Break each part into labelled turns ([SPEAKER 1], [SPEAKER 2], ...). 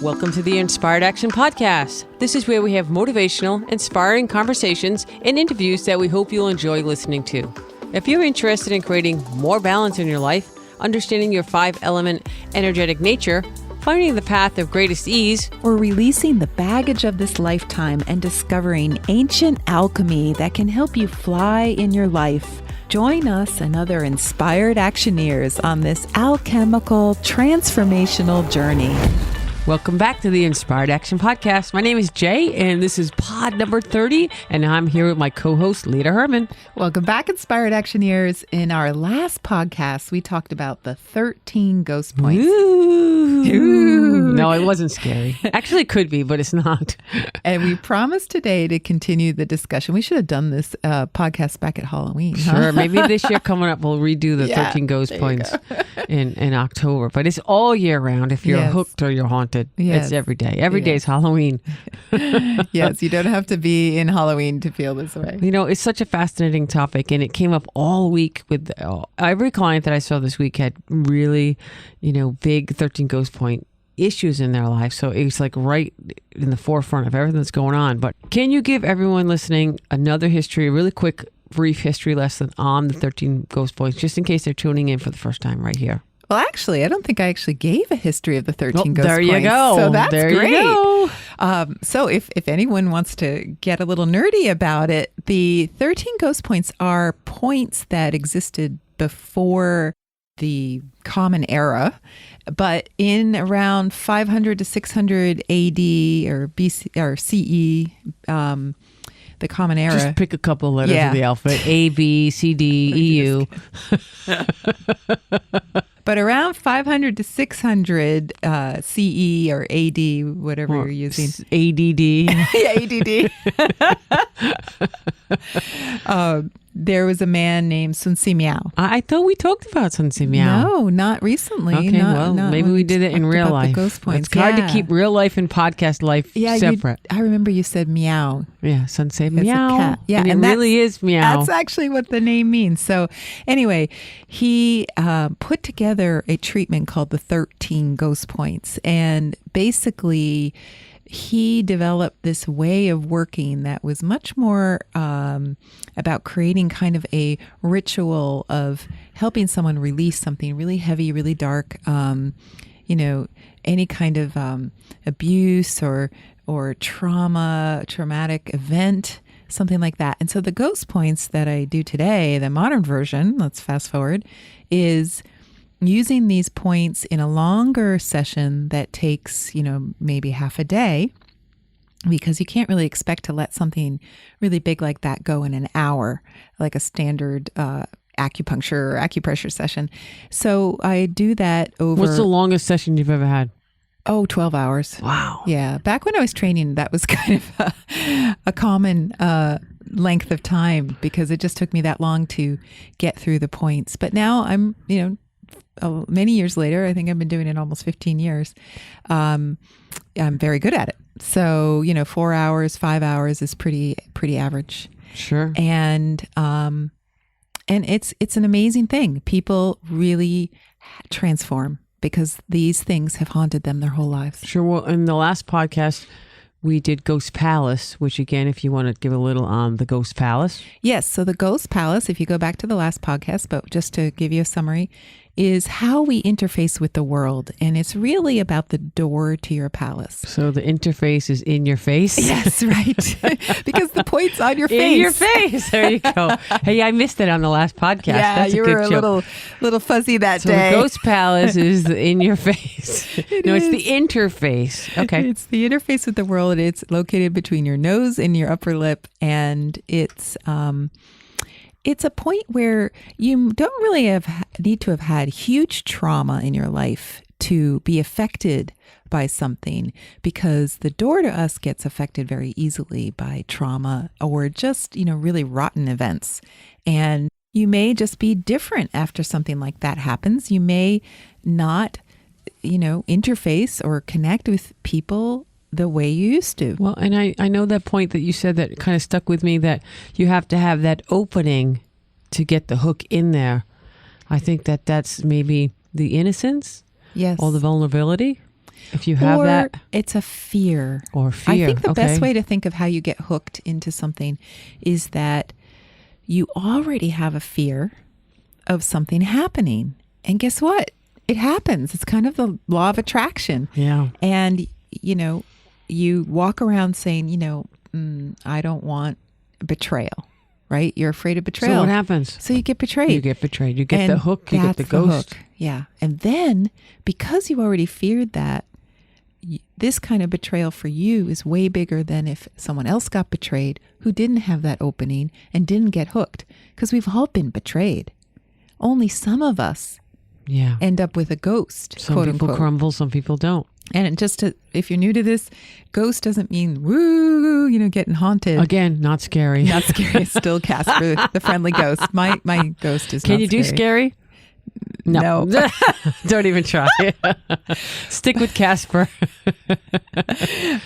[SPEAKER 1] Welcome to the Inspired Action Podcast. This is where we have motivational, inspiring conversations and interviews that we hope you'll enjoy listening to. If you're interested in creating more balance in your life, understanding your 5-element energetic nature, finding the path of greatest ease,
[SPEAKER 2] or releasing the baggage of this lifetime and discovering ancient alchemy that can help you fly in your life, join us and other inspired actioneers on this alchemical transformational journey.
[SPEAKER 1] Welcome back to the Inspired Action Podcast. My name is Jay, and this is pod number 30, and I'm here with my co-host, Leta Herman.
[SPEAKER 2] Welcome back, Inspired Actioneers. In our last podcast, we talked about the 13 ghost points.
[SPEAKER 1] Ooh. No, it wasn't scary. Actually, it could be, but it's not.
[SPEAKER 2] And we promised today to continue the discussion. We should have done this podcast back at Halloween.
[SPEAKER 1] Sure. Maybe this year coming up, we'll redo the 13 ghost points in October. But it's all year round if you're hooked or you're haunted.
[SPEAKER 2] Yes.
[SPEAKER 1] It's every day. Every day is Halloween.
[SPEAKER 2] Yes, you don't have to be in Halloween to feel this way.
[SPEAKER 1] You know, it's such a fascinating topic, and it came up all week with every client that I saw this week had really, big 13 ghost point issues in their life. So it was like right in the forefront of everything that's going on. But can you give everyone listening another history, a really quick, brief history lesson on the 13 ghost points, just in case they're tuning in for the first time right here?
[SPEAKER 2] Well, actually, I don't think I actually gave a history of the 13 ghost points.
[SPEAKER 1] There you go.
[SPEAKER 2] So that's
[SPEAKER 1] there
[SPEAKER 2] great.
[SPEAKER 1] You go.
[SPEAKER 2] So if anyone wants to get a little nerdy about it, the 13 ghost points are points that existed before the Common Era, but in around 500 to 600 AD or BC or CE, the Common Era.
[SPEAKER 1] Just pick a couple of letters of the alphabet: A, B, C, D, E, U.
[SPEAKER 2] But around 500 to 600 CE or AD, whatever you're using.
[SPEAKER 1] ADD.
[SPEAKER 2] ADD. There was a man named Sun Miao.
[SPEAKER 1] I thought we talked about Sun Miao.
[SPEAKER 2] No, not recently.
[SPEAKER 1] Okay, not maybe we did it in real life.
[SPEAKER 2] Ghost points.
[SPEAKER 1] It's hard to keep real life and podcast life separate.
[SPEAKER 2] I remember you said meow.
[SPEAKER 1] Yeah, Sun Miao.
[SPEAKER 2] A cat. Yeah,
[SPEAKER 1] and it really is meow.
[SPEAKER 2] That's actually what the name means. So anyway, he put together a treatment called the 13 ghost points. And basically, he developed this way of working that was much more about creating kind of a ritual of helping someone release something really heavy, really dark, any kind of abuse or traumatic event, something like that. And so the ghost points that I do today, the modern version, let's fast forward, is using these points in a longer session that takes, maybe half a day, because you can't really expect to let something really big like that go in an hour, like a standard acupuncture or acupressure session. So I do that over...
[SPEAKER 1] What's the longest session you've ever had?
[SPEAKER 2] 12 hours.
[SPEAKER 1] Wow.
[SPEAKER 2] Yeah. Back when I was training, that was kind of a common length of time, because it just took me that long to get through the points. But now I'm, many years later, I think I've been doing it almost 15 years. I'm very good at it. So, 4 hours, 5 hours is pretty average.
[SPEAKER 1] Sure.
[SPEAKER 2] And it's an amazing thing. People really transform because these things have haunted them their whole lives.
[SPEAKER 1] Sure. Well, in the last podcast, we did Ghost Palace, which again, if you want to give a little on the Ghost Palace.
[SPEAKER 2] Yes. So the Ghost Palace, if you go back to the last podcast, but just to give you a summary, is how we interface with the world. And it's really about the door to your palace.
[SPEAKER 1] So the interface is in your face?
[SPEAKER 2] Yes, right. Because the point's on your face.
[SPEAKER 1] In your face. There you go. Hey, I missed it on the last podcast.
[SPEAKER 2] Yeah,
[SPEAKER 1] that's
[SPEAKER 2] you were a little fuzzy that day.
[SPEAKER 1] So the Ghost Palace is in your face. It's the interface. Okay.
[SPEAKER 2] It's the interface with the world. It's located between your nose and your upper lip. And it's a point where you don't really need to have had huge trauma in your life to be affected by something, because the door to us gets affected very easily by trauma or just, really rotten events. And you may just be different after something like that happens. You may not, interface or connect with people the way you used to.
[SPEAKER 1] Well, and I know that point that you said that kind of stuck with me, that you have to have that opening to get the hook in there. I think that's maybe the innocence.
[SPEAKER 2] Yes.
[SPEAKER 1] All the vulnerability. If you have that.
[SPEAKER 2] It's a fear.
[SPEAKER 1] Or fear.
[SPEAKER 2] I think the best way to think of how you get hooked into something is that you already have a fear of something happening. And guess what? It happens. It's kind of the law of attraction.
[SPEAKER 1] Yeah.
[SPEAKER 2] And, you walk around saying, I don't want betrayal, right? You're afraid of betrayal.
[SPEAKER 1] So what happens?
[SPEAKER 2] So you get betrayed.
[SPEAKER 1] You get betrayed. You get the hook. You get the ghost.
[SPEAKER 2] Yeah. And then because you already feared that, this kind of betrayal for you is way bigger than if someone else got betrayed who didn't have that opening and didn't get hooked. Because we've all been betrayed. Only some of us end up with a ghost.
[SPEAKER 1] Some
[SPEAKER 2] quote
[SPEAKER 1] people
[SPEAKER 2] unquote.
[SPEAKER 1] crumble. Some people don't.
[SPEAKER 2] And if you're new to this, ghost doesn't mean woo, getting haunted.
[SPEAKER 1] Again, not scary.
[SPEAKER 2] Not scary. It's still Casper, the friendly ghost. My ghost is.
[SPEAKER 1] Can you do scary? No. Don't even try. Stick with Casper.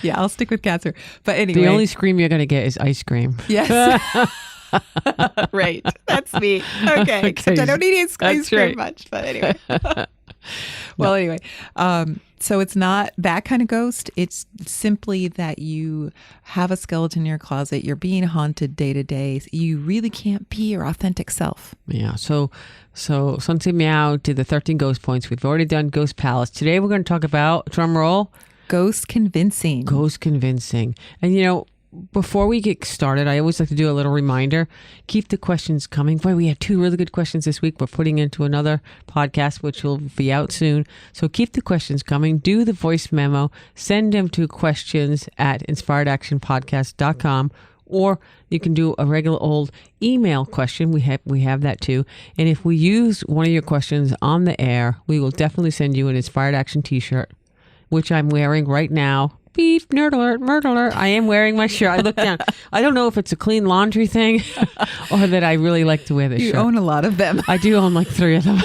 [SPEAKER 2] Yeah, I'll stick with Casper. But anyway,
[SPEAKER 1] the only scream you're going to get is ice cream.
[SPEAKER 2] Yes. Right. That's me. Okay. Except I don't eat ice cream much. But anyway. Well, anyway, so it's not that kind of ghost. It's simply that you have a skeleton in your closet. You're being haunted day to day. You really can't be your authentic self.
[SPEAKER 1] Yeah. So Sensei Miao did the 13 ghost points. We've already done Ghost Palace. Today we're going to talk about, drum roll,
[SPEAKER 2] ghost convincing.
[SPEAKER 1] Ghost convincing. And before we get started, I always like to do a little reminder. Keep the questions coming. Boy, we had 2 really good questions this week. We're putting into another podcast, which will be out soon. So keep the questions coming. Do the voice memo. Send them to questions@inspiredactionpodcast.com. Or you can do a regular old email question. We have that too. And if we use one of your questions on the air, we will definitely send you an Inspired Action t-shirt, which I'm wearing right now. Beep, nerd alert. I am wearing my shirt. I look down. I don't know if it's a clean laundry thing or that I really like to wear this shirt.
[SPEAKER 2] You own a lot of them.
[SPEAKER 1] I do own like 3 of them.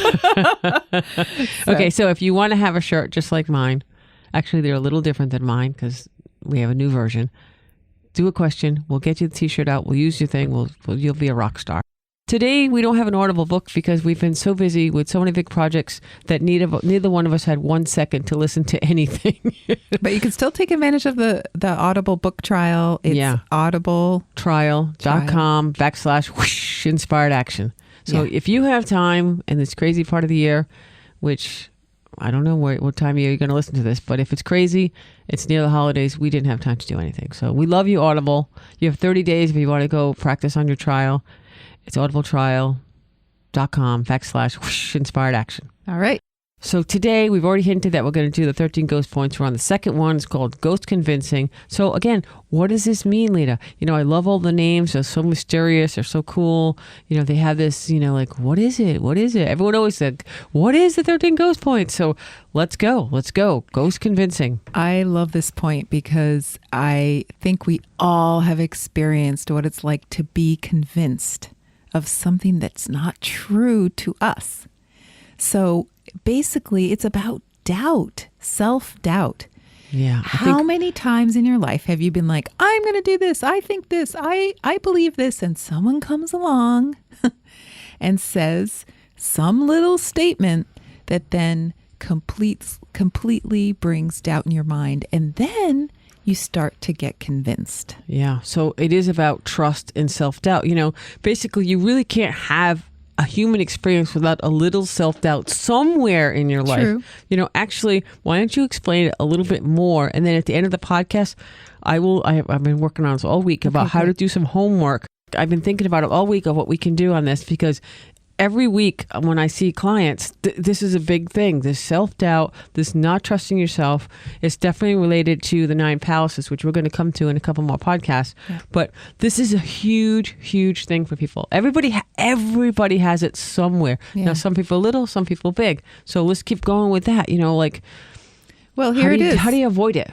[SPEAKER 1] Okay, so if you want to have a shirt just like mine, actually they're a little different than mine because we have a new version. Do a question. We'll get you the t-shirt out. We'll use your thing. You'll be a rock star. Today, we don't have an Audible book because we've been so busy with so many big projects that neither one of us had 1 second to listen to anything.
[SPEAKER 2] But you can still take advantage of the Audible book trial. It's
[SPEAKER 1] audibletrial.com/inspired action. So if you have time in this crazy part of the year, which I don't know what time of year you're going to listen to this, but if it's crazy, it's near the holidays, we didn't have time to do anything. So we love you, Audible. You have 30 days if you want to go practice on your trial. It's audibletrial.com/inspired action.
[SPEAKER 2] All right.
[SPEAKER 1] So today we've already hinted that we're going to do the 13 ghost points. We're on the second one. It's called Ghost Convincing. So again, what does this mean, Leta? I love all the names. They're so mysterious. They're so cool. They have this, like, what is it? What is it? Everyone always said, what is the 13 ghost points? So let's go. Ghost Convincing.
[SPEAKER 2] I love this point because I think we all have experienced what it's like to be convinced of something that's not true to us. So basically, it's about doubt, self-doubt.
[SPEAKER 1] Yeah.
[SPEAKER 2] How many times in your life have you been like, I'm going to do this, I think this, I believe this, and someone comes along and says some little statement that then completely brings doubt in your mind, and then you start to get convinced.
[SPEAKER 1] Yeah. So it is about trust and self-doubt. Basically, you really can't have a human experience without a little self-doubt somewhere in your life.
[SPEAKER 2] True.
[SPEAKER 1] Actually, why don't you explain it a little bit more? And then at the end of the podcast, I've been working on this all week about how to do some homework. I've been thinking about it all week of what we can do on this because every week when I see clients, this is a big thing. This self-doubt, this not trusting yourself, is definitely related to the 9 palaces, which we're going to come to in a couple more podcasts. Yeah. But this is a huge, huge thing for people. Everybody has it somewhere. Yeah. Now, some people little, some people big. So let's keep going with that.
[SPEAKER 2] Well, here it is.
[SPEAKER 1] How do you avoid it?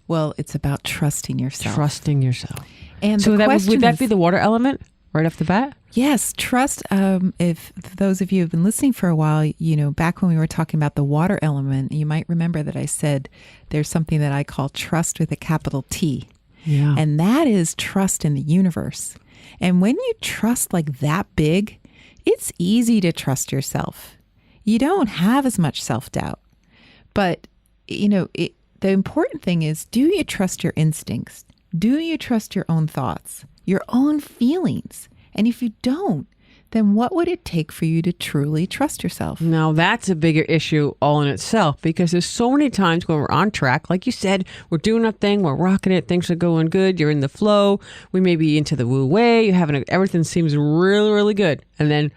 [SPEAKER 2] Well, it's about trusting yourself.
[SPEAKER 1] Trusting yourself.
[SPEAKER 2] And
[SPEAKER 1] so would that be the water element? Right off the bat?
[SPEAKER 2] Yes, trust. If those of you have been listening for a while, back when we were talking about the water element, you might remember that I said there's something that I call trust with a capital T.
[SPEAKER 1] Yeah.
[SPEAKER 2] And that is trust in the universe. And when you trust like that big, it's easy to trust yourself. You don't have as much self-doubt. But the important thing is, do you trust your instincts? Do you trust your own thoughts, your own feelings? And if you don't, then what would it take for you to truly trust yourself?
[SPEAKER 1] Now, that's a bigger issue all in itself, because there's so many times when we're on track. Like you said, we're doing our thing, we're rocking it, things are going good, you're in the flow, we may be into the woo way, everything seems really, really good. And then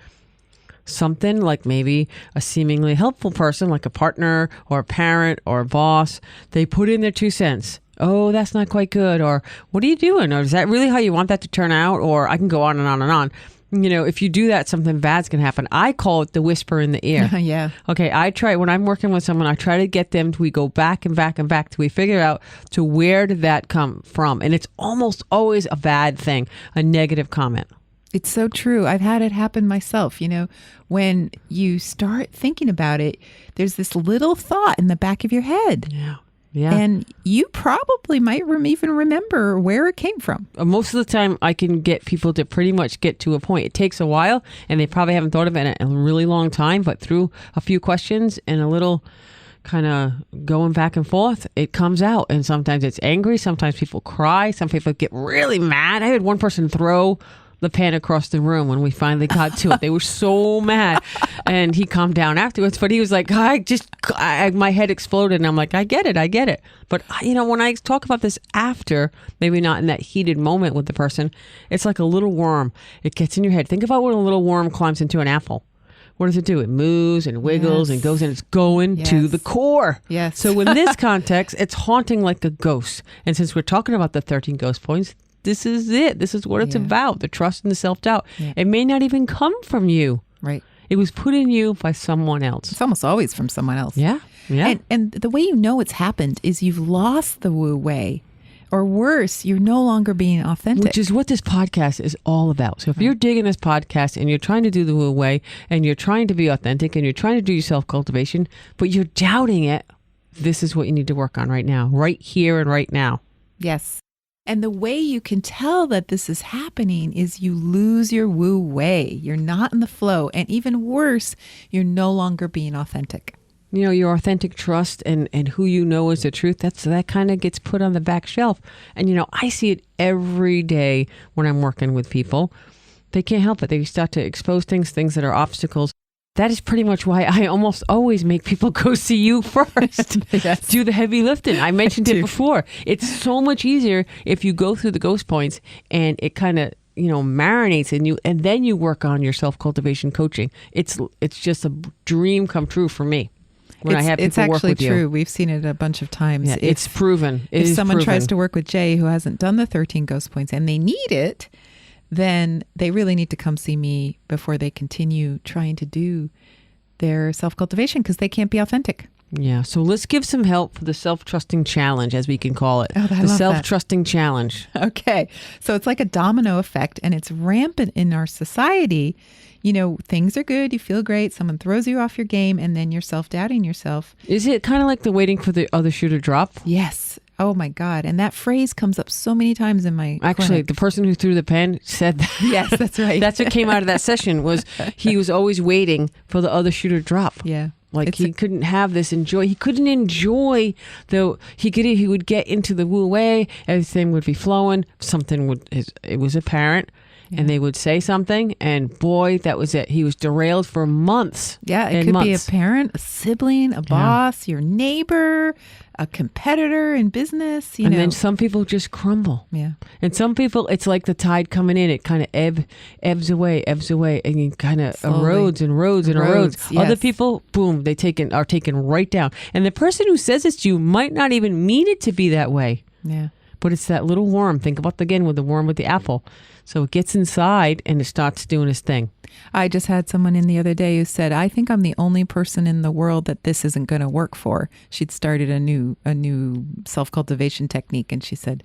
[SPEAKER 1] something like maybe a seemingly helpful person, like a partner or a parent or a boss, they put in their 2 cents. Oh, that's not quite good. Or what are you doing? Or is that really how you want that to turn out? Or I can go on and on and on. If you do that, something bad's going to happen. I call it the whisper in the ear.
[SPEAKER 2] Yeah.
[SPEAKER 1] Okay, I try, when I'm working with someone, I try to get them we go back and back and back till we figure out to where did that come from. And it's almost always a bad thing, a negative comment.
[SPEAKER 2] It's so true. I've had it happen myself. When you start thinking about it, there's this little thought in the back of your head.
[SPEAKER 1] Yeah. Yeah.
[SPEAKER 2] And you probably might even remember where it came from.
[SPEAKER 1] Most of the time, I can get people to pretty much get to a point. It takes a while, and they probably haven't thought of it in a really long time, but through a few questions and a little kind of going back and forth, it comes out. And sometimes it's angry. Sometimes people cry. Some people get really mad. I had one person throw the pan across the room when we finally got to it. They were so mad, and he calmed down afterwards, but he was like, my head exploded, and I'm like, I get it. But when I talk about this after, maybe not in that heated moment with the person, it's like a little worm. It gets in your head. Think about when a little worm climbs into an apple. What does it do? It moves and wiggles and goes, and it's going to the core.
[SPEAKER 2] Yes.
[SPEAKER 1] So in this context, it's haunting like a ghost. And since we're talking about the 13 ghost points, this is it. This is what it's about, the trust and the self-doubt. Yeah. It may not even come from you.
[SPEAKER 2] Right.
[SPEAKER 1] It was put in you by someone else.
[SPEAKER 2] It's almost always from someone else.
[SPEAKER 1] Yeah. Yeah.
[SPEAKER 2] And the way you know it's happened is you've lost the woo way. Or worse, you're no longer being authentic.
[SPEAKER 1] Which is what this podcast is all about. So if you're digging this podcast and you're trying to do the woo way and you're trying to be authentic and you're trying to do your self-cultivation, but you're doubting it, this is what you need to work on right now, right here and right now.
[SPEAKER 2] Yes. And the way you can tell that this is happening is you lose your woo way. You're not in the flow. And even worse, you're no longer being authentic.
[SPEAKER 1] Your authentic trust and who you know is the truth, that kind of gets put on the back shelf. And, I see it every day when I'm working with people. They can't help it. They start to expose things that are obstacles. That is pretty much why I almost always make people go see you first.
[SPEAKER 2] Yes.
[SPEAKER 1] Do the heavy lifting. I mentioned it before. It's so much easier if you go through the ghost points and it kind of, marinates in you, and then you work on your self-cultivation coaching. It's just a dream come true for me. When I have people work with you.
[SPEAKER 2] It's actually true. We've seen it a bunch of times.
[SPEAKER 1] Yeah, it's proven.
[SPEAKER 2] If someone tries to work with Jay who hasn't done the 13 ghost points and they need it, then they really need to come see me before they continue trying to do their self-cultivation, because they can't be authentic.
[SPEAKER 1] Yeah. So let's give some help for the self-trusting challenge, as we can call it. The self-trusting challenge.
[SPEAKER 2] Okay. So it's like a domino effect, and it's rampant in our society. Things are good. You feel great. Someone throws you off your game, and then you're self-doubting yourself.
[SPEAKER 1] Is it kind of like the waiting for the other shoe to drop?
[SPEAKER 2] Yes. Oh my God. And that phrase comes up so many times in my clinic.
[SPEAKER 1] The person who threw the pen said that.
[SPEAKER 2] Yes, that's right.
[SPEAKER 1] That's what came out of that session, was he was always waiting for the other shoe to drop.
[SPEAKER 2] Yeah.
[SPEAKER 1] Like he couldn't have this enjoy. He couldn't enjoy, though he would get into the woo way. Everything would be flowing. It was apparent. Yeah. And they would say something, and boy, that was it. He was derailed for months.
[SPEAKER 2] Yeah, it could be a parent, a sibling, a boss, your neighbor, a competitor in business.
[SPEAKER 1] And then some people just crumble.
[SPEAKER 2] Yeah.
[SPEAKER 1] And some people, it's like the tide coming in. It kind of ebbs away, and you kind of erodes.
[SPEAKER 2] Yes.
[SPEAKER 1] Other people, boom, are taken right down. And the person who says this to you might not even mean it to be that way.
[SPEAKER 2] Yeah.
[SPEAKER 1] But it's that little worm. Think about with the worm with the apple. So it gets inside and it starts doing its thing.
[SPEAKER 2] I just had someone in the other day who said, I think I'm the only person in the world that this isn't going to work for. She'd started a new self-cultivation technique, and she said,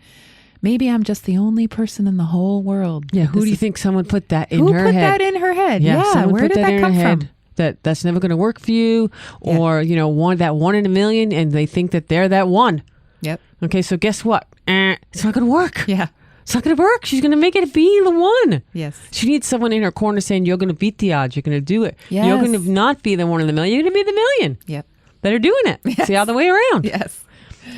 [SPEAKER 2] maybe I'm just the only person in the whole world.
[SPEAKER 1] Yeah, who do you think someone put that in her head?
[SPEAKER 2] Who put that in her head? Yeah, where did that come from?
[SPEAKER 1] That's never going to work for you, or that one in a million, and they think that they're that one.
[SPEAKER 2] Yep.
[SPEAKER 1] Okay, so guess what? It's not going to work.
[SPEAKER 2] Yeah.
[SPEAKER 1] It's not going to work. She's going to make it be the one.
[SPEAKER 2] Yes.
[SPEAKER 1] She needs someone in her corner saying, you're going to beat the odds. You're going to do it.
[SPEAKER 2] Yes.
[SPEAKER 1] You're going to not be the one in the million. You're going to be the million.
[SPEAKER 2] Yep.
[SPEAKER 1] that are doing it. It's the other way around.
[SPEAKER 2] Yes.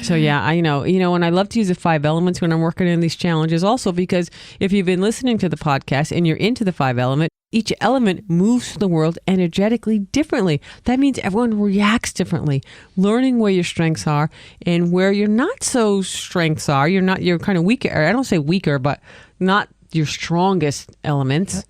[SPEAKER 1] So yeah, I know, and I love to use the 5 elements when I'm working in these challenges also, because if you've been listening to the podcast and you're into the 5 element, each element moves through the world energetically differently. That means everyone reacts differently. Learning where your strengths are and where your not so strengths are. You're kind of weaker. I don't say weaker, but not your strongest elements. Yep.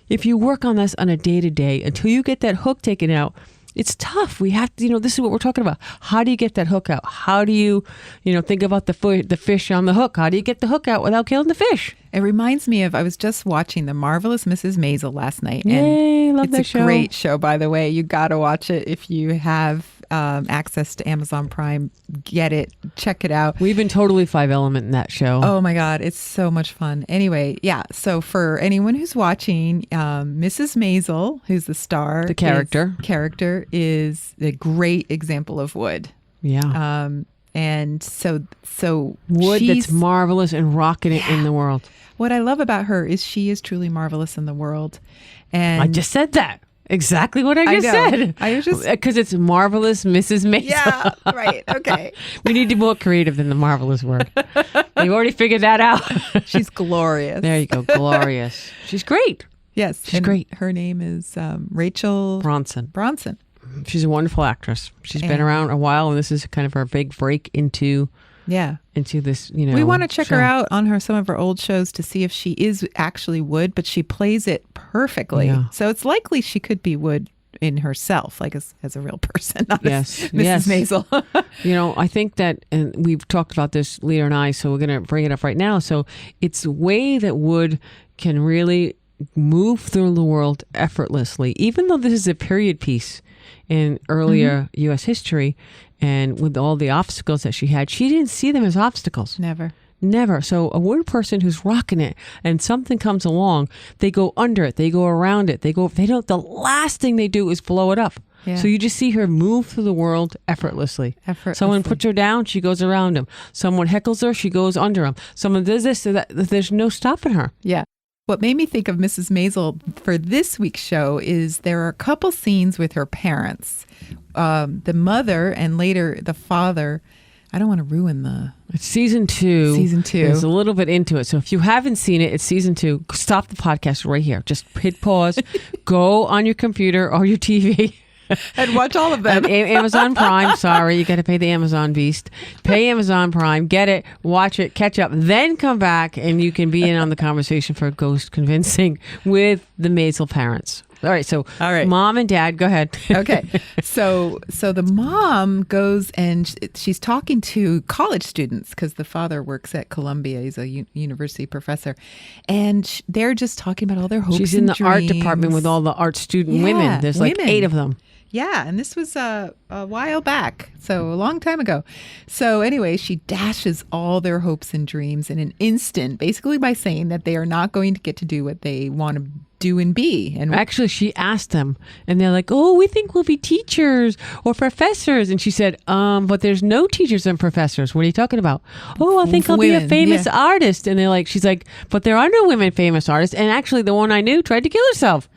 [SPEAKER 1] If you work on this on a day-to-day until you get that hook taken out, it's tough. We have to, this is what we're talking about. How do you get that hook out? How do you, think about the fish on the hook? How do you get the hook out without killing the fish?
[SPEAKER 2] It reminds me of, I was just watching The Marvelous Mrs. Maisel last night.
[SPEAKER 1] Yay, love that show.
[SPEAKER 2] It's a great show, by the way. You got to watch it if you have access to Amazon Prime. Get it. Check it out.
[SPEAKER 1] We've been totally 5 element in that show.
[SPEAKER 2] Oh my God. It's so much fun. Anyway, yeah. So for anyone who's watching, Mrs. Maisel, who's the star.
[SPEAKER 1] The character.
[SPEAKER 2] Is a great example of wood.
[SPEAKER 1] Yeah.
[SPEAKER 2] And so
[SPEAKER 1] wood that's marvelous and rocking it in the world.
[SPEAKER 2] What I love about her is she is truly marvelous in the world. And
[SPEAKER 1] I just said that. Exactly what I just said.
[SPEAKER 2] I was just
[SPEAKER 1] because it's marvelous Mrs. Maisel.
[SPEAKER 2] Yeah, right. Okay.
[SPEAKER 1] We need to be more creative than the marvelous word. We've already figured that out.
[SPEAKER 2] She's glorious.
[SPEAKER 1] There you go. Glorious. She's great.
[SPEAKER 2] Yes.
[SPEAKER 1] She's great.
[SPEAKER 2] Her name is Rachel
[SPEAKER 1] Bronson.
[SPEAKER 2] She's
[SPEAKER 1] a wonderful actress. She's been around a while, and this is kind of her big break into this,
[SPEAKER 2] We want to check her out on some of her old shows to see if she is actually wood, but she plays it perfectly. Yeah. So it's likely she could be wood in herself, like as a real person, not as Mrs. Maisel.
[SPEAKER 1] I think that, and we've talked about this, Leta and I, so we're going to bring it up right now. So it's a way that wood can really move through the world effortlessly, even though this is a period piece in earlier U.S. history, and with all the obstacles that she had, she didn't see them as obstacles. Never. So a wood person who's rocking it and something comes along, they go under it, they go around it, the last thing they do is blow it up. Yeah. So you just see her move through the world effortlessly. Someone puts her down, she goes around them. Someone heckles her, she goes under them. Someone does this, so that there's no stopping her.
[SPEAKER 2] Yeah. What made me think of Mrs. Maisel for this week's show is there are a couple scenes with her parents, the mother and later the father. I don't want to ruin
[SPEAKER 1] It's season 2. There's a little bit into it. So if you haven't seen it, it's season 2. Stop the podcast right here. Just hit pause. Go on your computer or your TV.
[SPEAKER 2] And watch all of them.
[SPEAKER 1] Amazon Prime. Sorry, you got to pay the Amazon beast. Pay Amazon Prime. Get it. Watch it. Catch up. Then come back and you can be in on the conversation for Ghost Convincing with the Maisel parents. All right. Mom and dad, go ahead.
[SPEAKER 2] Okay. So the mom goes and she's talking to college students because the father works at Columbia. He's a university professor. And they're just talking about all their hopes and dreams.
[SPEAKER 1] She's in the art department with all the art student women. There's like 8 of them.
[SPEAKER 2] Yeah, and this was a while back, so a long time ago. So anyway, she dashes all their hopes and dreams in an instant, basically by saying that they are not going to get to do what they want to do and be. And
[SPEAKER 1] actually, she asked them, and they're like, "Oh, we think we'll be teachers or professors." And she said, "But there's no teachers and professors. What are you talking about?" "Oh, I think I'll be a famous artist." And she's like, "But there are no women famous artists." And actually, the one I knew tried to kill herself.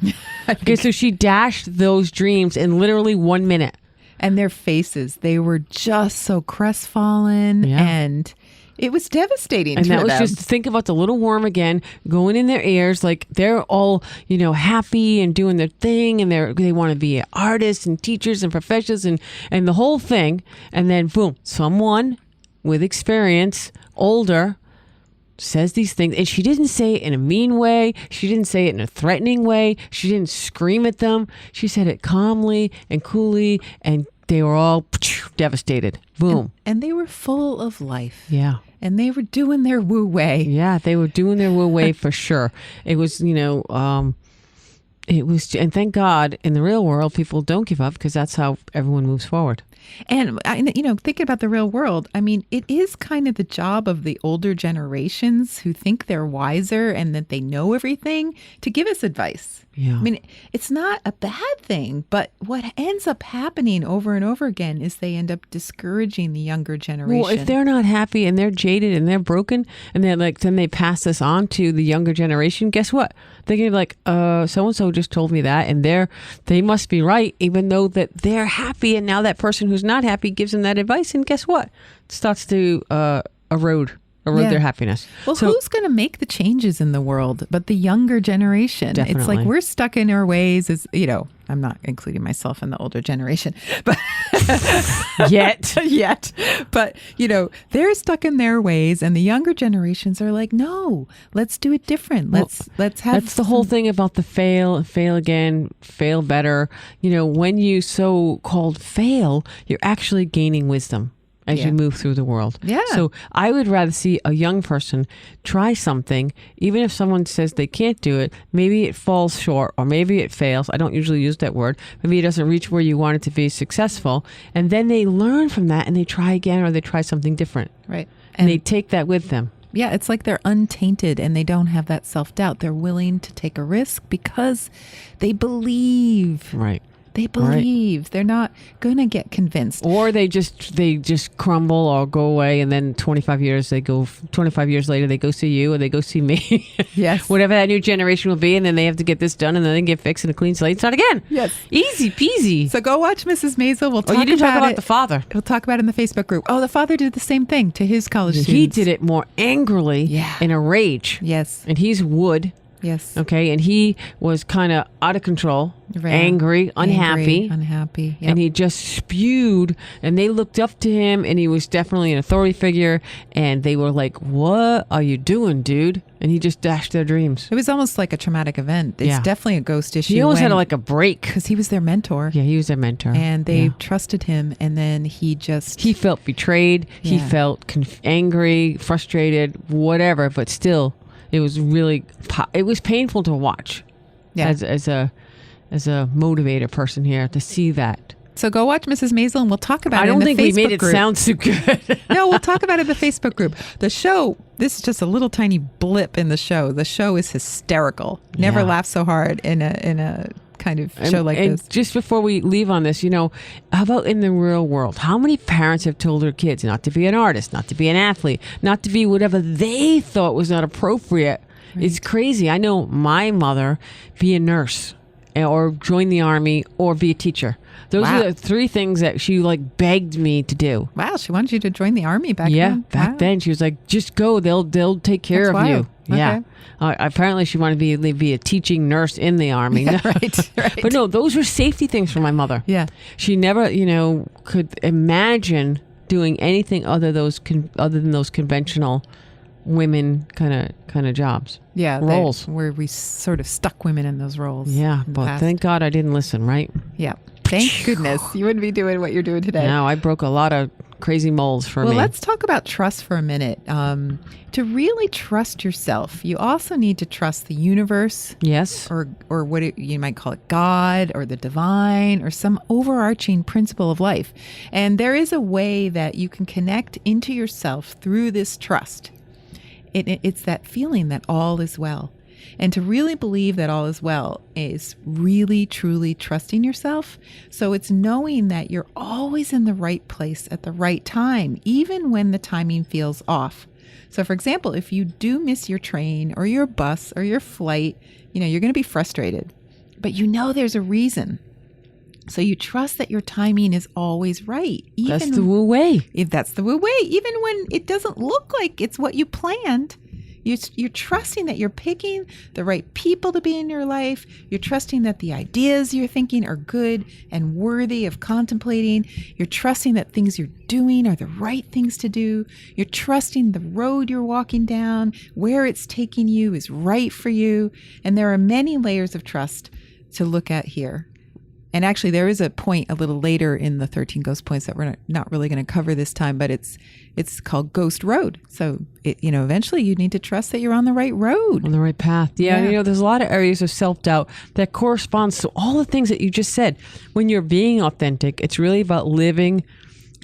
[SPEAKER 1] Okay, so she dashed those dreams in literally 1 minute.
[SPEAKER 2] And their faces, they were just so crestfallen and it was devastating
[SPEAKER 1] and
[SPEAKER 2] to
[SPEAKER 1] that was
[SPEAKER 2] them.
[SPEAKER 1] just, think about the little worm again going in their ears, like they're all happy and doing their thing, and they want to be artists and teachers and professors and the whole thing, and then boom, someone with experience, older, says these things, and she didn't say it in a mean way, she didn't say it in a threatening way, she didn't scream at them, she said it calmly and coolly, and they were all devastated. Boom.
[SPEAKER 2] And they were full of life.
[SPEAKER 1] Yeah.
[SPEAKER 2] And they were doing their woo way.
[SPEAKER 1] Yeah, they were doing their woo way for sure. It was, and thank God in the real world, people don't give up because that's how everyone moves forward.
[SPEAKER 2] And, thinking about the real world, I mean, it is kind of the job of the older generations who think they're wiser and that they know everything to give us advice.
[SPEAKER 1] Yeah.
[SPEAKER 2] I mean, it's not a bad thing, but what ends up happening over and over again is they end up discouraging the younger generation.
[SPEAKER 1] Well, if they're not happy and they're jaded and they're broken, and they're like, then they pass this on to the younger generation. Guess what? They're gonna be like, so and so just told me that, and they must be right, even though that they're happy, and now that person who's not happy gives them that advice, and guess what? It starts to erode their happiness.
[SPEAKER 2] Well,
[SPEAKER 1] so,
[SPEAKER 2] who's going to make the changes in the world but the younger generation?
[SPEAKER 1] Definitely.
[SPEAKER 2] It's like we're stuck in our ways. As you know, I'm not including myself in the older generation, but yet. But they're stuck in their ways, and the younger generations are like, no, let's do it different. Let's have.
[SPEAKER 1] That's the whole thing about the fail again, fail better. When you so-called fail, you're actually gaining wisdom as you move through the world.
[SPEAKER 2] Yeah.
[SPEAKER 1] So I would rather see a young person try something, even if someone says they can't do it, maybe it falls short or maybe it fails. I don't usually use that word. Maybe it doesn't reach where you want it to be successful. And then they learn from that and they try again, or they try something different.
[SPEAKER 2] Right.
[SPEAKER 1] And they take that with them.
[SPEAKER 2] Yeah, it's like they're untainted and they don't have that self-doubt. They're willing to take a risk because they believe.
[SPEAKER 1] Right.
[SPEAKER 2] They believe. Right. They're not going to get convinced.
[SPEAKER 1] Or they just crumble or go away, and then 25 years later they go see you or they go see me.
[SPEAKER 2] Yes.
[SPEAKER 1] Whatever that new generation will be, and then they have to get this done, and then they get fixed in a clean slate and start again.
[SPEAKER 2] Yes.
[SPEAKER 1] Easy peasy.
[SPEAKER 2] So go watch Mrs. Maisel. We'll talk
[SPEAKER 1] you didn't
[SPEAKER 2] about
[SPEAKER 1] talk about
[SPEAKER 2] it.
[SPEAKER 1] the father.
[SPEAKER 2] We'll talk about it in the Facebook group. Oh, the father did the same thing to his college students.
[SPEAKER 1] He did it more angrily, in a rage.
[SPEAKER 2] Yes.
[SPEAKER 1] And he's wood.
[SPEAKER 2] Yes.
[SPEAKER 1] Okay. And he was kind of out of control, angry, unhappy.
[SPEAKER 2] Yep.
[SPEAKER 1] And he just spewed, and they looked up to him, and he was definitely an authority figure. And they were like, what are you doing, dude? And he just dashed their dreams.
[SPEAKER 2] It was almost like a traumatic event. It's definitely a ghost issue.
[SPEAKER 1] He almost had like a break.
[SPEAKER 2] Because he was their mentor.
[SPEAKER 1] Yeah, he was their mentor.
[SPEAKER 2] And they trusted him. And then he felt
[SPEAKER 1] betrayed. Yeah. He felt angry, frustrated, whatever. But still, it was painful to watch as a motivator person here to see that.
[SPEAKER 2] So go watch Mrs. Maisel, and we'll talk about it in the Facebook group. I don't think we made it
[SPEAKER 1] sound so good.
[SPEAKER 2] No, we'll talk about it in the Facebook group. The show, this is just a little tiny blip in the show. The show is hysterical. Never laughed so hard in a kind of show like this.
[SPEAKER 1] Just before we leave on this, how about in the real world? How many parents have told their kids not to be an artist, not to be an athlete, not to be whatever they thought was not appropriate? Right. It's crazy. I know my mother, be a nurse or join the army or be a teacher. Those are the three things that she begged me to do.
[SPEAKER 2] Wow, she wanted you to join the army back then.
[SPEAKER 1] Yeah, back then she was like, just go. They'll take care of you.
[SPEAKER 2] Okay.
[SPEAKER 1] Yeah. Apparently she wanted to be a teaching nurse in the army.
[SPEAKER 2] Yeah, right.
[SPEAKER 1] But no, those were safety things for my mother.
[SPEAKER 2] Yeah.
[SPEAKER 1] She never, could imagine doing anything other than those conventional women kind of jobs.
[SPEAKER 2] Yeah,
[SPEAKER 1] roles
[SPEAKER 2] where we sort of stuck women in those roles.
[SPEAKER 1] Yeah, but thank God I didn't listen, right?
[SPEAKER 2] Yeah. Thank goodness. You wouldn't be doing what you're doing today.
[SPEAKER 1] No, I broke a lot of crazy molds for me.
[SPEAKER 2] Well, let's talk about trust for a minute. To really trust yourself, you also need to trust the universe.
[SPEAKER 1] Yes.
[SPEAKER 2] Or what you might call it, God or the divine or some overarching principle of life. And there is a way that you can connect into yourself through this trust. It's that feeling that all is well. And to really believe that all is well is really, truly trusting yourself. So it's knowing that you're always in the right place at the right time, even when the timing feels off. So for example, if you do miss your train or your bus or your flight, you're going to be frustrated, but there's a reason. So you trust that your timing is always right.
[SPEAKER 1] That's the Wu Wei.
[SPEAKER 2] If that's the Wu Wei, even when it doesn't look like it's what you planned, you're trusting that you're picking the right people to be in your life. You're trusting that the ideas you're thinking are good and worthy of contemplating. You're trusting that things you're doing are the right things to do. You're trusting the road you're walking down, where it's taking you is right for you. And there are many layers of trust to look at here. And actually, there is a point a little later in the 13 Ghost Points that we're not really going to cover this time, but it's called Ghost Road. So, eventually you need to trust that you're on the right road.
[SPEAKER 1] On the right path. Yeah. There's a lot of areas of self-doubt that corresponds to all the things that you just said. When you're being authentic, it's really about living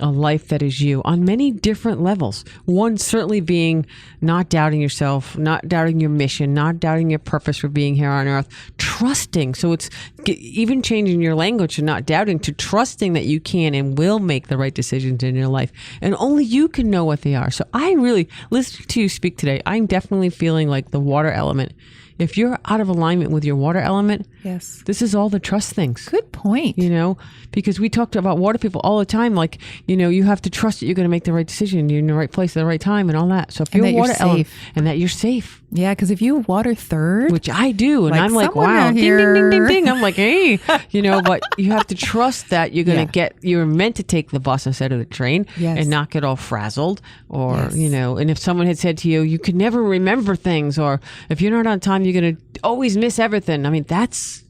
[SPEAKER 1] a life that is you on many different levels. One certainly being not doubting yourself, not doubting your mission, not doubting your purpose for being here on earth, trusting. So it's even changing your language to not doubting to trusting that you can and will make the right decisions in your life. And only you can know what they are. So I really, listening to you speak today, I'm definitely feeling like the water element. If you're out of alignment with your water element,
[SPEAKER 2] yes,
[SPEAKER 1] this is all the trust things.
[SPEAKER 2] Good point.
[SPEAKER 1] Because we talked about water people all the time. Like, you have to trust that you're going to make the right decision. You're in the right place at the right time and all that. So if you're water element and that you're safe.
[SPEAKER 2] Yeah, because if you water third,
[SPEAKER 1] which I do, and I'm like, wow, ding, ding, ding, ding, ding. I'm like, hey, but you have to trust that you're going to you're meant to take the bus instead of the train and not get all frazzled or, and if someone had said to you, you could never remember things, or if you're not on time, you're going to always miss everything. I mean,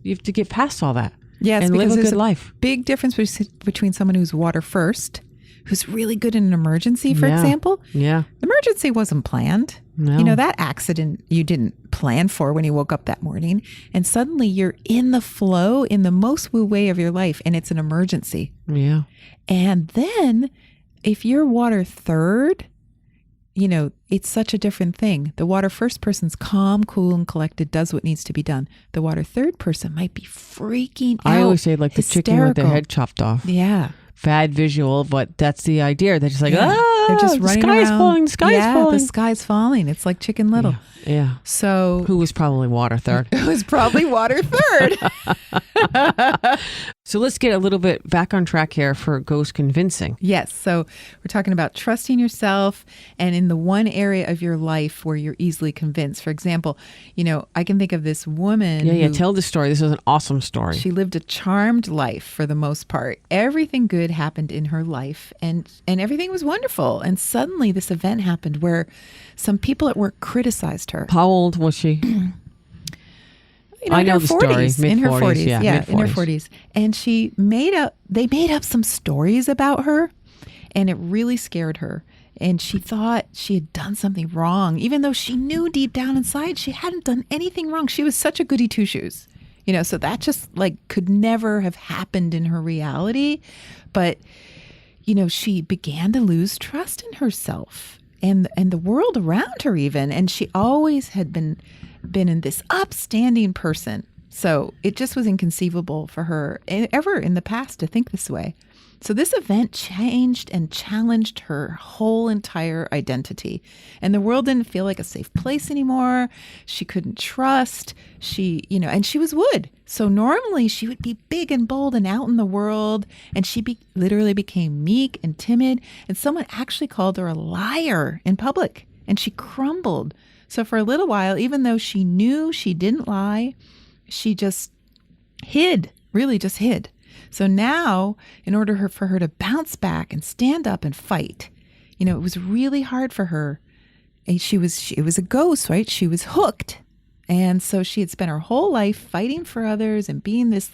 [SPEAKER 1] you have to get past all that.
[SPEAKER 2] Yes,
[SPEAKER 1] and live a good life.
[SPEAKER 2] Big difference between someone who's water first, who's really good in an emergency, for example.
[SPEAKER 1] Yeah.
[SPEAKER 2] The emergency wasn't planned.
[SPEAKER 1] No.
[SPEAKER 2] That accident you didn't plan for when you woke up that morning. And suddenly you're in the flow in the most woo way of your life, and it's an emergency.
[SPEAKER 1] Yeah.
[SPEAKER 2] And then if you're water third, it's such a different thing. The water first person's calm, cool, and collected, does what needs to be done. The water third person might be freaking out.
[SPEAKER 1] I always say like hysterical. The chicken with their head chopped off.
[SPEAKER 2] Yeah.
[SPEAKER 1] Bad visual, but that's the idea. They're just like,
[SPEAKER 2] they're just running around.
[SPEAKER 1] The sky's falling.
[SPEAKER 2] The sky's falling. It's like Chicken Little.
[SPEAKER 1] Yeah.
[SPEAKER 2] So
[SPEAKER 1] who was probably water third?
[SPEAKER 2] Who was probably water third.
[SPEAKER 1] So let's get a little bit back on track here for ghost convincing.
[SPEAKER 2] Yes. So we're talking about trusting yourself and in the one area of your life where you're easily convinced. For example, I can think of this woman.
[SPEAKER 1] Yeah. Tell the story. This is an awesome story.
[SPEAKER 2] She lived a charmed life for the most part. Everything good happened in her life and everything was wonderful. And suddenly this event happened where some people at work criticized her.
[SPEAKER 1] How old was she? I know the story.
[SPEAKER 2] In her 40s.
[SPEAKER 1] Yeah, mid-40s.
[SPEAKER 2] In her 40s. And they made up some stories about her, and it really scared her. And she thought she had done something wrong, even though she knew deep down inside she hadn't done anything wrong. She was such a goody two-shoes. So that just could never have happened in her reality. But, she began to lose trust in herself and the world around her even. And she always had been in this upstanding person. So it just was inconceivable for her ever in the past to think this way. So this event changed and challenged her whole entire identity. And the world didn't feel like a safe place anymore. She couldn't trust. And she was wood. So normally she would be big and bold and out in the world. And she literally became meek and timid. And someone actually called her a liar in public. And she crumbled. So for a little while, even though she knew she didn't lie, she just hid, really just hid. So now, in order for her to bounce back and stand up and fight, it was really hard for her. And it was a ghost, right? She was hooked. And so she had spent her whole life fighting for others and being this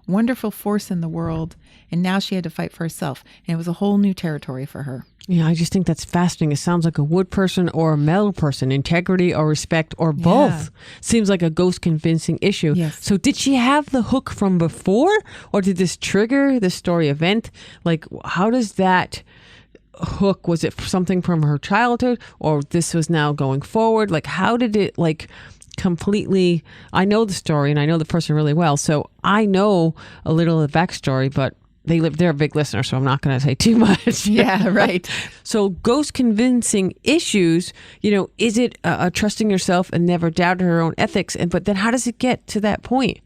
[SPEAKER 2] wonderful force in the world. And now she had to fight for herself. And it was a whole new territory for her.
[SPEAKER 1] Yeah, I just think that's fascinating. It sounds like a wood person or a metal person, integrity or respect or both.
[SPEAKER 2] Yeah.
[SPEAKER 1] Seems like a ghost convincing issue.
[SPEAKER 2] Yes.
[SPEAKER 1] So did she have the hook from before, or did this trigger the story event? How does that hook, was it something from her childhood, or this was now going forward? How did it completely, I know the story and I know the person really well, so I know a little of the backstory, but they're a big listener, so I'm not going to say too much.
[SPEAKER 2] Yeah, right.
[SPEAKER 1] So ghost convincing issues, is it trusting yourself and never doubting her own ethics? But then how does it get to that point?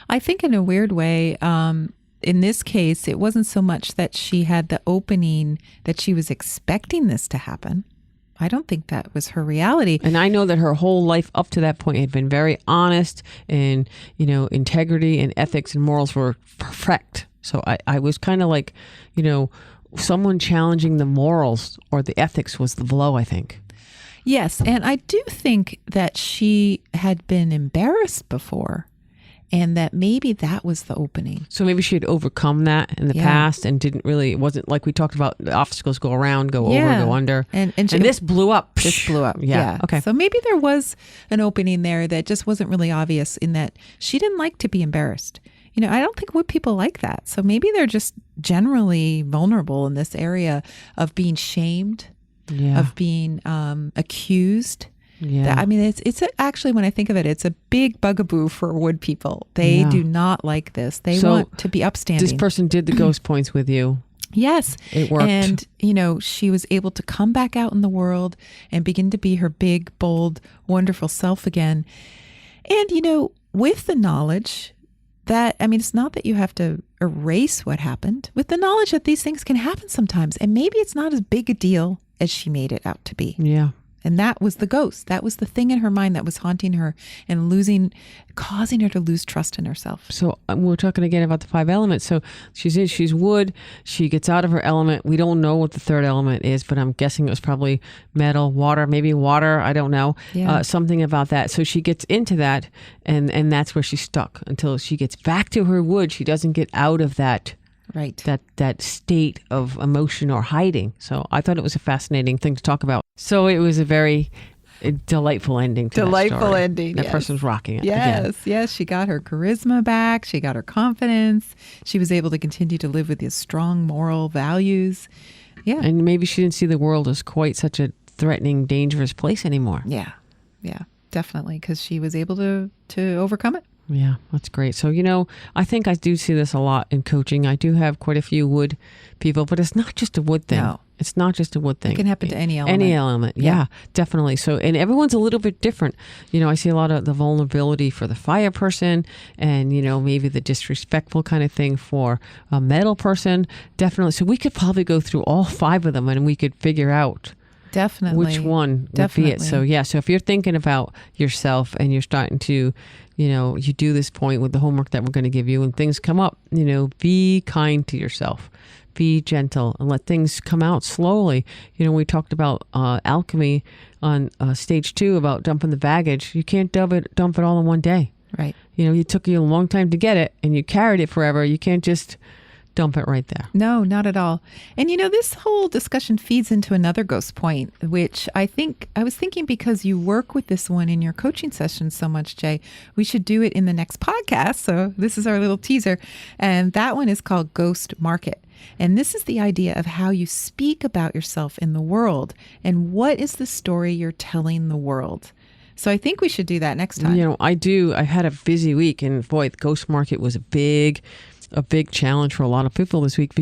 [SPEAKER 2] I think in a weird way, in this case, it wasn't so much that she had the opening that she was expecting this to happen. I don't think that was her reality.
[SPEAKER 1] And I know that her whole life up to that point had been very honest, and, integrity and ethics and morals were perfect. So I was kind of someone challenging the morals or the ethics was the blow, I think.
[SPEAKER 2] Yes. And I do think that she had been embarrassed before, and that maybe that was the opening.
[SPEAKER 1] So maybe she had overcome that in the past and it wasn't like we talked about, the obstacles go around, go over, go under. And this blew up.
[SPEAKER 2] This blew up.
[SPEAKER 1] Yeah. Okay.
[SPEAKER 2] So maybe there was an opening there that just wasn't really obvious, in that she didn't like to be embarrassed. I don't think wood people like that. So maybe they're just generally vulnerable in this area of being shamed, of being accused.
[SPEAKER 1] Yeah.
[SPEAKER 2] It's actually, when I think of it, it's a big bugaboo for wood people. They do not like this. They want to be upstanding.
[SPEAKER 1] This person did the ghost points with you.
[SPEAKER 2] Yes.
[SPEAKER 1] It worked.
[SPEAKER 2] And, she was able to come back out in the world and begin to be her big, bold, wonderful self again. And, with the knowledge that, it's not that you have to erase what happened, with the knowledge that these things can happen sometimes. And maybe it's not as big a deal as she made it out to be.
[SPEAKER 1] Yeah.
[SPEAKER 2] And that was the ghost. That was the thing in her mind that was haunting her and causing her to lose trust in herself.
[SPEAKER 1] So we're talking again about the 5 elements. So she's wood. She gets out of her element. We don't know what the third element is, but I'm guessing it was probably metal, water, maybe water. I don't know.
[SPEAKER 2] Yeah.
[SPEAKER 1] Something about that. So she gets into that, and that's where she's stuck until she gets back to her wood. She doesn't get out of that.
[SPEAKER 2] Right.
[SPEAKER 1] That state of emotion or hiding. So I thought it was a fascinating thing to talk about. So it was a very delightful ending to that story.
[SPEAKER 2] Ending.
[SPEAKER 1] That
[SPEAKER 2] yes.
[SPEAKER 1] person's rocking it.
[SPEAKER 2] Yes.
[SPEAKER 1] Again.
[SPEAKER 2] Yes. She got her charisma back. She got her confidence. She was able to continue to live with these strong moral values. Yeah.
[SPEAKER 1] And maybe she didn't see the world as quite such a threatening, dangerous place anymore.
[SPEAKER 2] Yeah. Yeah. Definitely. Because she was able to overcome it.
[SPEAKER 1] Yeah, that's great. So, I think I do see this a lot in coaching. I do have quite a few wood people, but it's not just a wood thing.
[SPEAKER 2] No.
[SPEAKER 1] It's not just a wood thing.
[SPEAKER 2] It can happen to any element.
[SPEAKER 1] Any element. Yeah, definitely. So, and everyone's a little bit different. I see a lot of the vulnerability for the fire person and, maybe the disrespectful kind of thing for a metal person. Definitely. So we could probably go through all 5 of them and we could figure out
[SPEAKER 2] definitely
[SPEAKER 1] which one would be it. So, so if you're thinking about yourself and you're starting to, you do this point with the homework that we're going to give you and things come up, be kind to yourself, be gentle and let things come out slowly. We talked about alchemy on stage 2 about dumping the baggage. You can't dump it all in one day.
[SPEAKER 2] Right.
[SPEAKER 1] It took you a long time to get it and you carried it forever. You can't just dump it right there.
[SPEAKER 2] No, not at all. And this whole discussion feeds into another ghost point, which I was thinking because you work with this one in your coaching sessions so much, Jay, we should do it in the next podcast. So this is our little teaser. And that one is called Ghost Market. And this is the idea of how you speak about yourself in the world and what is the story you're telling the world. So I think we should do that next time.
[SPEAKER 1] I do. I had a busy week and boy, the ghost market was a big challenge for a lot of people this week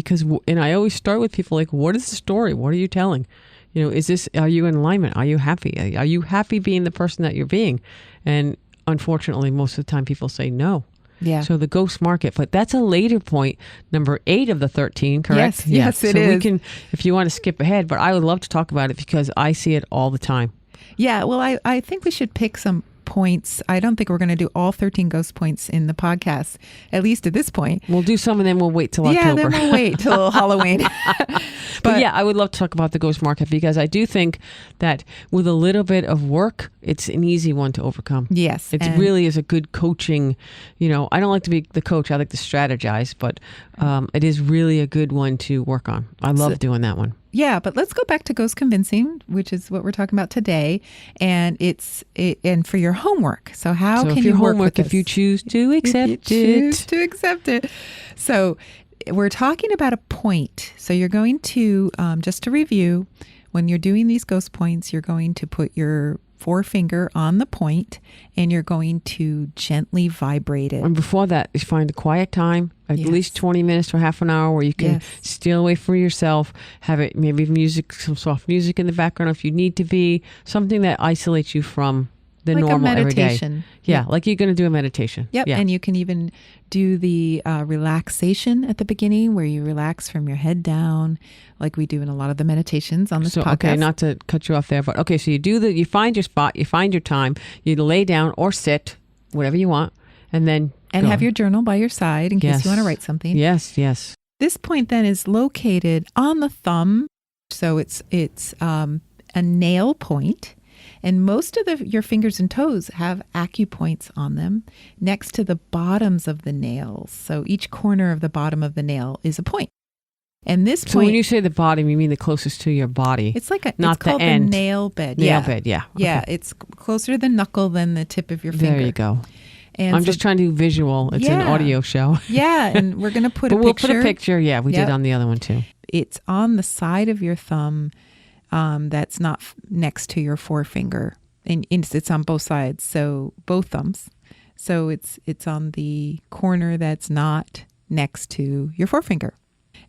[SPEAKER 1] and I always start with people like, what is the story? What are you telling? Are you in alignment? Are you happy? Are you happy being the person that you're being? And unfortunately, most of the time people say no.
[SPEAKER 2] Yeah.
[SPEAKER 1] So the ghost market, but that's a later point, number 8 of the 13, correct?
[SPEAKER 2] Yes, it
[SPEAKER 1] is.
[SPEAKER 2] So
[SPEAKER 1] we can, if you want to skip ahead, but I would love to talk about it because I see it all the time.
[SPEAKER 2] Yeah, well, I think we should pick some points. I don't think we're going to do all 13 ghost points in the podcast, at least at this point.
[SPEAKER 1] We'll do some and then we'll wait till October.
[SPEAKER 2] Yeah, then we'll wait till Halloween.
[SPEAKER 1] But yeah, I would love to talk about the ghost market because I do think that with a little bit of work, it's an easy one to overcome.
[SPEAKER 2] Yes.
[SPEAKER 1] It really is a good coaching. I don't like to be the coach. I like to strategize, but it is really a good one to work on. I love doing that one.
[SPEAKER 2] Yeah, but let's go back to ghost convincing, which is what we're talking about today, and and for your homework. So how can you work with this?
[SPEAKER 1] If you choose to accept
[SPEAKER 2] it. So we're talking about a point. So you're going to just to review, when you're doing these ghost points, you're going to put your forefinger on the point and you're going to gently vibrate it.
[SPEAKER 1] And before that, you find a quiet time, at least 20 minutes to half an hour where you can steal away for yourself, have it maybe some soft music in the background if you need to be, something that isolates you from the
[SPEAKER 2] like
[SPEAKER 1] normal
[SPEAKER 2] a meditation.
[SPEAKER 1] Everyday. Yeah, like you're going to do a meditation.
[SPEAKER 2] Yep.
[SPEAKER 1] Yeah.
[SPEAKER 2] And you can even do the relaxation at the beginning where you relax from your head down, like we do in a lot of the meditations on this podcast.
[SPEAKER 1] Okay, not to cut you off there, but okay, so you find your spot, you find your time, you lay down or sit, whatever you want, and then
[SPEAKER 2] have your journal by your side in case you want to write something.
[SPEAKER 1] Yes.
[SPEAKER 2] This point then is located on the thumb, so it's a nail point. And most of your fingers and toes have acupoints on them next to the bottoms of the nails. So each corner of the bottom of the nail is a point. And this point...
[SPEAKER 1] So when you say the bottom, you mean the closest to your body.
[SPEAKER 2] It's like
[SPEAKER 1] not
[SPEAKER 2] it's called
[SPEAKER 1] the end.
[SPEAKER 2] The nail bed.
[SPEAKER 1] Nail bed, yeah.
[SPEAKER 2] Yeah, it's closer to the knuckle than the tip of your finger.
[SPEAKER 1] There you go.
[SPEAKER 2] And
[SPEAKER 1] I'm just trying to do visual. It's an audio show.
[SPEAKER 2] Yeah, and we're going to put a picture.
[SPEAKER 1] We'll put a picture. Yeah, we did on the other one too.
[SPEAKER 2] It's on the side of your thumb that's not next to your forefinger. And it's on both sides, so both thumbs. So it's on the corner that's not next to your forefinger.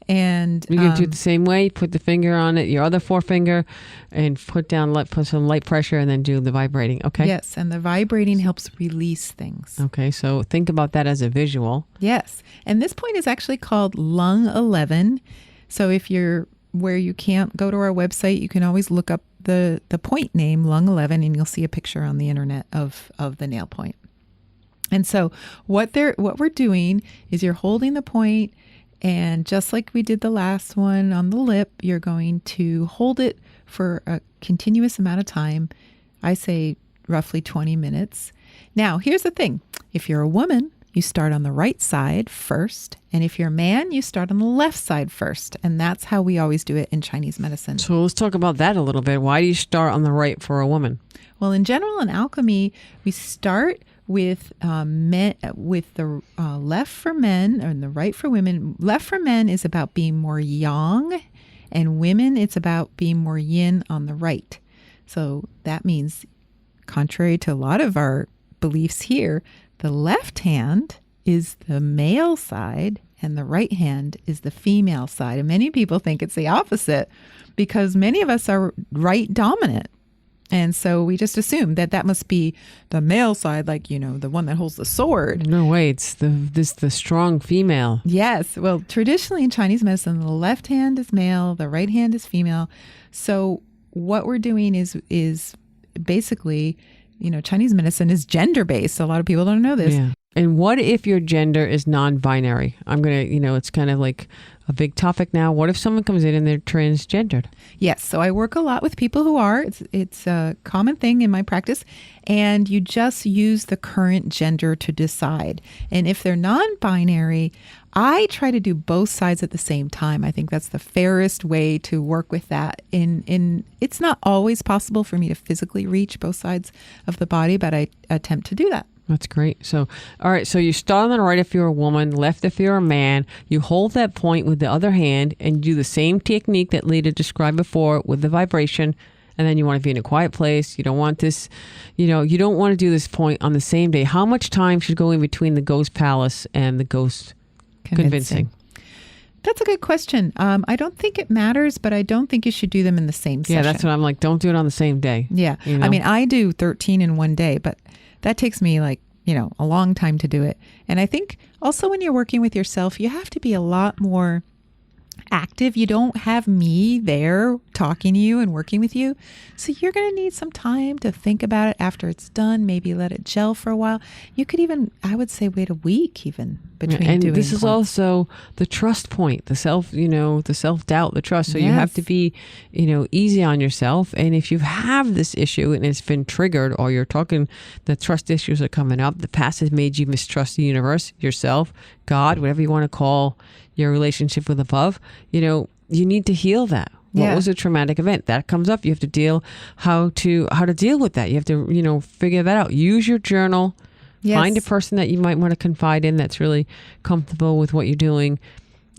[SPEAKER 2] And
[SPEAKER 1] you can do it the same way. Put the finger on it, your other forefinger, and put some light pressure, and then do the vibrating. Okay.
[SPEAKER 2] Yes, and the vibrating helps release things.
[SPEAKER 1] Okay, so think about that as a visual.
[SPEAKER 2] Yes, and this point is actually called Lung 11. So if you're where you can't go to our website, you can always look up the point name Lung 11, and you'll see a picture on the internet of the nail point. And so what we're doing is you're holding the point. And just like we did the last one on the lip, you're going to hold it for a continuous amount of time. I say roughly 20 minutes. Now, here's the thing. If you're a woman, you start on the right side first. And if you're a man, you start on the left side first. And that's how we always do it in Chinese medicine.
[SPEAKER 1] So let's talk about that a little bit. Why do you start on the right for a woman?
[SPEAKER 2] Well, in general, in alchemy, we start with the left for men and the right for women. Left for men is about being more yang, and women, it's about being more yin on the right. So that means, contrary to a lot of our beliefs here, the left hand is the male side and the right hand is the female side. And many people think it's the opposite because many of us are right dominant. And so we just assume that must be the male side, like, the one that holds the sword.
[SPEAKER 1] No way, it's the strong female.
[SPEAKER 2] Yes. Well, traditionally in Chinese medicine, the left hand is male, the right hand is female. So what we're doing is basically, Chinese medicine is gender-based. A lot of people don't know this.
[SPEAKER 1] Yeah. And what if your gender is non-binary? I'm going to, it's kind of like a big topic now. What if someone comes in and they're transgendered?
[SPEAKER 2] Yes. So I work a lot with people who are. It's a common thing in my practice. And you just use the current gender to decide. And if they're non-binary, I try to do both sides at the same time. I think that's the fairest way to work with that. It's not always possible for me to physically reach both sides of the body, but I attempt to do that.
[SPEAKER 1] That's great. So, all right. So you start on the right if you're a woman, left if you're a man. You hold that point with the other hand and do the same technique that Leta described before with the vibration. And then you want to be in a quiet place. You don't want this, you don't want to do this point on the same day. How much time should go in between the ghost palace and the ghost convincing?
[SPEAKER 2] That's a good question. I don't think it matters, but I don't think you should do them in the same session.
[SPEAKER 1] Yeah, that's what I'm like. Don't do it on the same day.
[SPEAKER 2] Yeah. I mean, I do 13 in one day, but that takes me a long time to do it. And I think also when you're working with yourself, you have to be a lot more active. You don't have me there talking to you and working with you. So you're going to need some time to think about it after it's done, maybe let it gel for a while. You could even, I would say, wait a week even between doing
[SPEAKER 1] And this is
[SPEAKER 2] points.
[SPEAKER 1] also the trust point, the self-doubt, the trust. So you have to be, easy on yourself. And if you have this issue and it's been triggered or you're talking, the trust issues are coming up, the past has made you mistrust the universe, yourself, God, whatever you want to call your relationship with above, you need to heal that. What was a traumatic event that comes up? You have to deal how to deal with that. You have to, figure that out. Use your journal. Yes. Find a person that you might want to confide in that's really comfortable with what you're doing.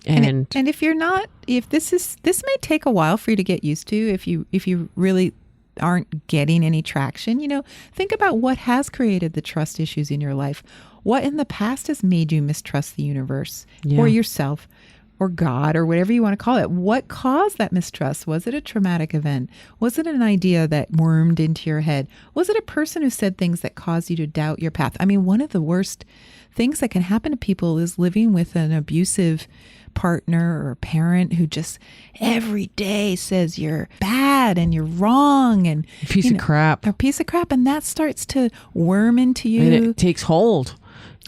[SPEAKER 1] And
[SPEAKER 2] if you're not, if this may take a while for you to get used to, if you really aren't getting any traction, think about what has created the trust issues in your life. What in the past has made you mistrust the universe or yourself or God or whatever you want to call it? What caused that mistrust? Was it a traumatic event? Was it an idea that wormed into your head? Was it a person who said things that caused you to doubt your path? I mean, one of the worst things that can happen to people is living with an abusive partner or parent who just every day says you're bad and you're wrong and
[SPEAKER 1] a piece of crap.
[SPEAKER 2] And that starts to worm into you.
[SPEAKER 1] And it takes hold.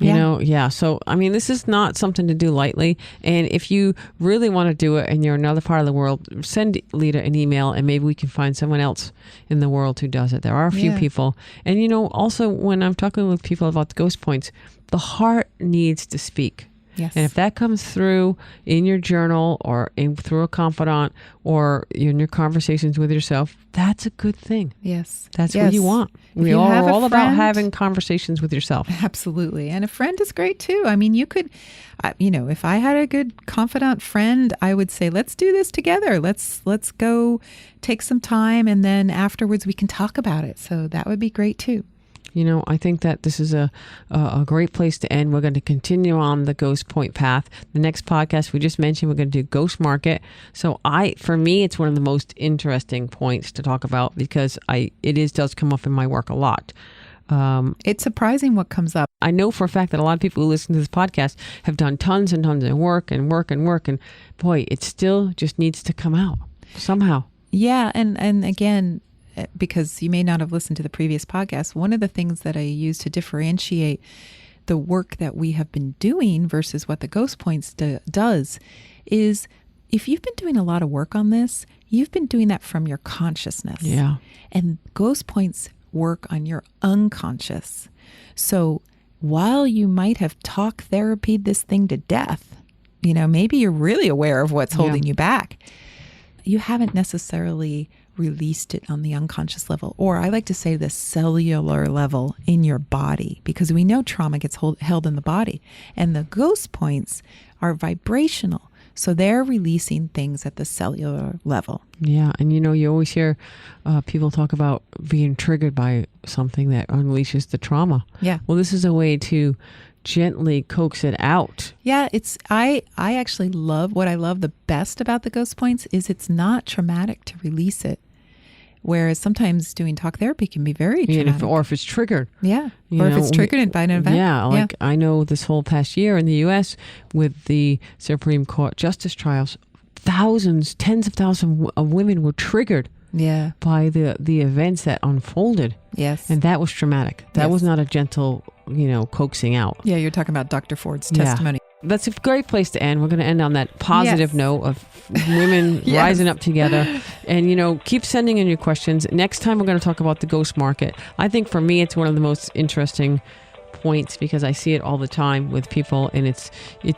[SPEAKER 1] So I mean, this is not something to do lightly. And if you really want to do it and you're in another part of the world, send Leta an email and maybe we can find someone else in the world who does it. There are a few people. And also when I'm talking with people about the ghost points, the heart needs to speak.
[SPEAKER 2] Yes.
[SPEAKER 1] And if that comes through in your journal or through a confidant or in your conversations with yourself, that's a good thing.
[SPEAKER 2] Yes.
[SPEAKER 1] That's what you want. We are all about having conversations with yourself.
[SPEAKER 2] Absolutely. And a friend is great too. I mean, you could, if I had a good confidant friend, I would say, let's do this together. Let's go take some time. And then afterwards we can talk about it. So that would be great too.
[SPEAKER 1] I think that this is a great place to end. We're going to continue on the Ghost Point path. The next podcast we just mentioned, we're going to do Ghost Market. So for me, it's one of the most interesting points to talk about because it does come up in my work a lot.
[SPEAKER 2] It's surprising what comes up.
[SPEAKER 1] I know for a fact that a lot of people who listen to this podcast have done tons and tons of work. And boy, it still just needs to come out somehow.
[SPEAKER 2] Yeah. And again, because you may not have listened to the previous podcast, one of the things that I use to differentiate the work that we have been doing versus what the Ghost Points does is if you've been doing a lot of work on this, you've been doing that from your consciousness.
[SPEAKER 1] Yeah.
[SPEAKER 2] And Ghost Points work on your unconscious. So while you might have talk therapied this thing to death, maybe you're really aware of what's holding you back. You haven't necessarily released it on the unconscious level, or I like to say the cellular level in your body, because we know trauma gets held in the body, and the Ghost Points are vibrational. So they're releasing things at the cellular level.
[SPEAKER 1] Yeah. And you always hear people talk about being triggered by something that unleashes the trauma.
[SPEAKER 2] Yeah.
[SPEAKER 1] Well, this is a way to gently coax it out.
[SPEAKER 2] Yeah, I actually love what I love the best about the Ghost Points is it's not traumatic to release it. Whereas sometimes doing talk therapy can be very traumatic.
[SPEAKER 1] Or if it's triggered.
[SPEAKER 2] Yeah. Or if it's triggered by an event.
[SPEAKER 1] Yeah. I know this whole past year in the U.S. with the Supreme Court justice trials, thousands, tens of thousands of women were triggered by the events that unfolded.
[SPEAKER 2] Yes.
[SPEAKER 1] And that was traumatic. That was not a gentle, coaxing out.
[SPEAKER 2] Yeah, you're talking about Dr. Ford's testimony.
[SPEAKER 1] That's a great place to end. We're going to end on that positive note of women rising up together. And, keep sending in your questions. Next time, we're going to talk about the ghost market. I think for me, it's one of the most interesting points because I see it all the time with people. And it's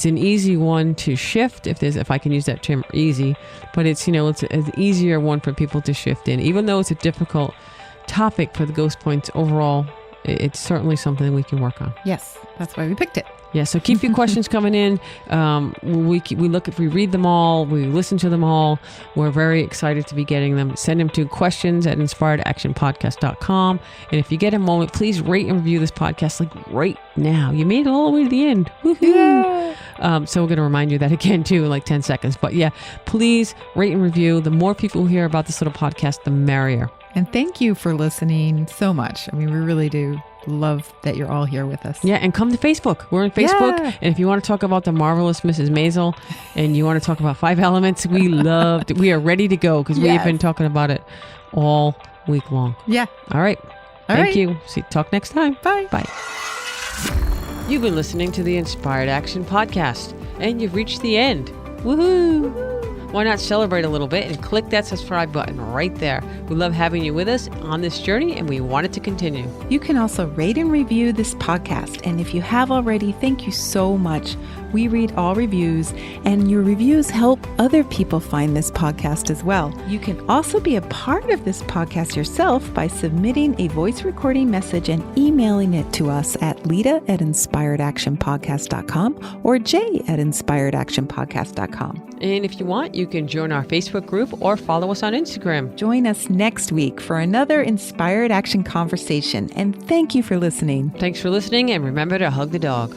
[SPEAKER 1] an easy one to shift, if I can use that term, easy. But it's an easier one for people to shift in. Even though it's a difficult topic for the ghost points overall, it's certainly something we can work on.
[SPEAKER 2] Yes, that's why we picked it.
[SPEAKER 1] Yeah, so keep your questions coming in. We read them all. We listen to them all. We're very excited to be getting them. Send them to questions@inspiredactionpodcast.com. And if you get a moment, please rate and review this podcast right now. You made it all the way to the end. Woohoo! Yeah. So we're going to remind you that again too in 10 seconds. But yeah, please rate and review. The more people who hear about this little podcast, the merrier.
[SPEAKER 2] And thank you for listening so much. I mean, we really do love that you're all here with us.
[SPEAKER 1] Yeah, and come to Facebook. We're on Facebook. Yeah. And if you want to talk about the marvelous Mrs. Maisel and you want to talk about 5 elements, we are ready to go because we've been talking about it all week long.
[SPEAKER 2] Yeah.
[SPEAKER 1] All right. Thank you. Talk next time.
[SPEAKER 2] Bye.
[SPEAKER 1] Bye. You've been listening to the Inspired Action Podcast, and you've reached the end. Woohoo! Why not celebrate a little bit and click that subscribe button right there. We love having you with us on this journey, and we want it to continue.
[SPEAKER 2] You can also rate and review this podcast. And if you have already, thank you so much. We read all reviews, and your reviews help other people find this podcast as well. You can also be a part of this podcast yourself by submitting a voice recording message and emailing it to us at Leta@inspiredactionpodcast.com or Jay@inspiredactionpodcast.com.
[SPEAKER 1] And if you want, you can join our Facebook group or follow us on Instagram.
[SPEAKER 2] Join us next week for another Inspired Action conversation. And thank you for listening.
[SPEAKER 1] Thanks for listening, and remember to hug the dog.